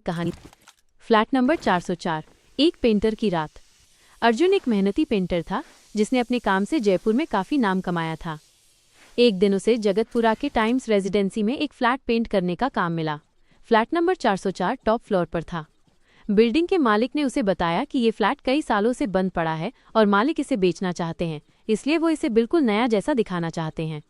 कहानी। Flat number 404। एक painter की रात। अर्जुन एक मेहनती पेंटर था जिसने अपने काम से जयपुर में काफी नाम कमाया था। एक दिन उसे जगतपुरा के टाइम्स रेजिडेंसी में एक फ्लैट पेंट करने का काम मिला। फ्लैट नंबर 404 टॉप फ्लोर पर था। बिल्डिंग के मालिक ने उसे बताया कि ये फ्लैट कई सालों से बंद पड़ा है और मालिक इसे बेचना चाहते हैं, इसलिए वो इसे बिल्कुल नया जैसा दिखाना चाहते हैं।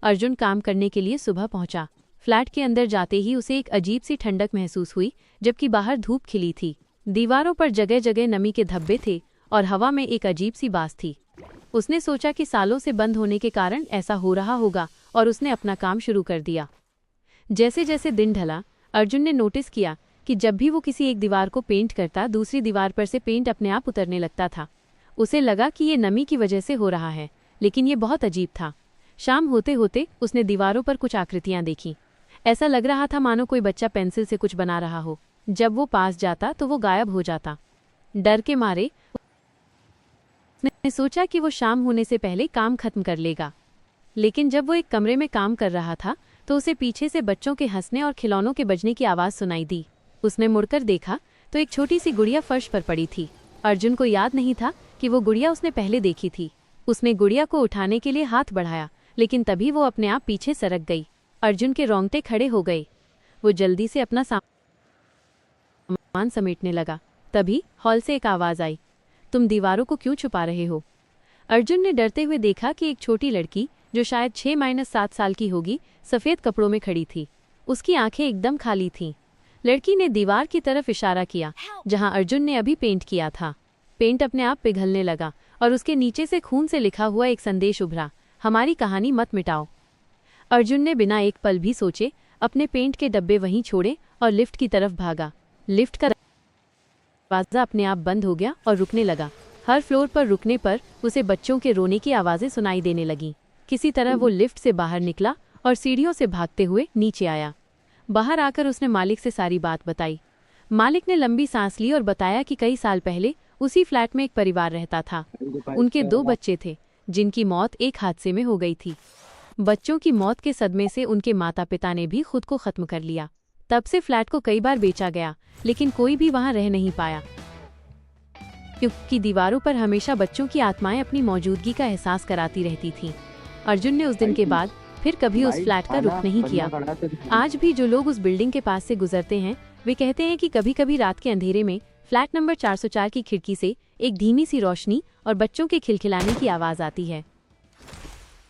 अर्जुन काम करने के लिए सुबह पहुंचा। फ्लैट के अंदर जाते ही उसे एक अजीब सी ठंडक महसूस हुई, जबकि बाहर धूप खिली थी। दीवारों पर जगह जगह नमी के धब्बे थे और हवा में एक अजीब सी बास थी। उसने सोचा कि सालों से बंद होने के कारण ऐसा हो रहा होगा और उसने अपना काम शुरू कर दिया। जैसे जैसे दिन ढला, अर्जुन ने नोटिस किया कि जब भी वो किसी एक दीवार को पेंट करता, दूसरी दीवार पर से पेंट अपने आप उतरने लगता था। उसे लगा कि ये नमी की वजह से हो रहा है, लेकिन ये बहुत अजीब था। शाम होते होते उसने दीवारों पर कुछ आकृतियां देखीं। ऐसा लग रहा था मानो कोई बच्चा पेंसिल से कुछ बना रहा हो। जब वो पास जाता तो वो गायब हो जाता। डर के मारे उसने सोचा कि वो शाम होने से पहले काम खत्म कर लेगा। लेकिन जब वो एक कमरे में काम कर रहा था तो उसे पीछे से बच्चों के हंसने और खिलौनों के बजने की आवाज़ सुनाई दी। उसने मुड़कर देखा तो एक छोटी सी गुड़िया फर्श पर पड़ी थी। अर्जुन को याद नहीं था कि वो गुड़िया उसने पहले देखी थी। उसने गुड़िया को उठाने के लिए हाथ बढ़ाया, लेकिन तभी वो अपने आप पीछे सरक गई। अर्जुन के रोंगटे खड़े हो गए। वो जल्दी से अपना सामान समेटने लगा। तभी हॉल से एक आवाज़ आई, तुम दीवारों को क्यों छुपा रहे हो? अर्जुन ने डरते हुए देखा कि एक छोटी लड़की, जो शायद 6-7 साल की होगी, सफ़ेद कपड़ों में खड़ी थी। उसकी आंखें एकदम खाली थीं। लड़की ने दीवार की तरफ इशारा किया जहां अर्जुन ने अभी पेंट किया था। पेंट अपने आप पिघलने लगा और उसके नीचे से खून से लिखा हुआ एक संदेश उभरा, हमारी कहानी मत मिटाओ। अर्जुन ने बिना एक पल भी सोचे अपने पेंट के डब्बे वहीं छोड़े और लिफ्ट की तरफ भागा। लिफ्ट का दरवाजा अपने आप बंद हो गया और रुकने लगा। हर फ्लोर पर रुकने पर उसे बच्चों के रोने की आवाज़ें सुनाई देने लगीं। किसी तरह वो लिफ्ट से बाहर निकला और सीढ़ियों से भागते हुए नीचे आया। बाहर आकर उसने मालिक से सारी बात बताई। मालिक ने लंबी सांस ली और बताया कि कई साल पहले उसी फ्लैट में एक परिवार रहता था। उनके 2 बच्चे थे जिनकी मौत एक हादसे में हो गई थी। बच्चों की मौत के सदमे से उनके माता पिता ने भी खुद को खत्म कर लिया। तब से फ्लैट को कई बार बेचा गया, लेकिन कोई भी वहां रह नहीं पाया, क्योंकि दीवारों पर हमेशा बच्चों की आत्माएं अपनी मौजूदगी का एहसास कराती रहती थीं। अर्जुन ने उस दिन के बाद फिर कभी उस फ्लैट का रुख नहीं किया। आज भी जो लोग उस बिल्डिंग के पास से गुजरते हैं, वे कहते हैं कि कभी कभी रात के अंधेरे में फ्लैट नंबर 404 की खिड़की से एक धीमी सी रोशनी और बच्चों के खिलखिलाने की आवाज़ आती है।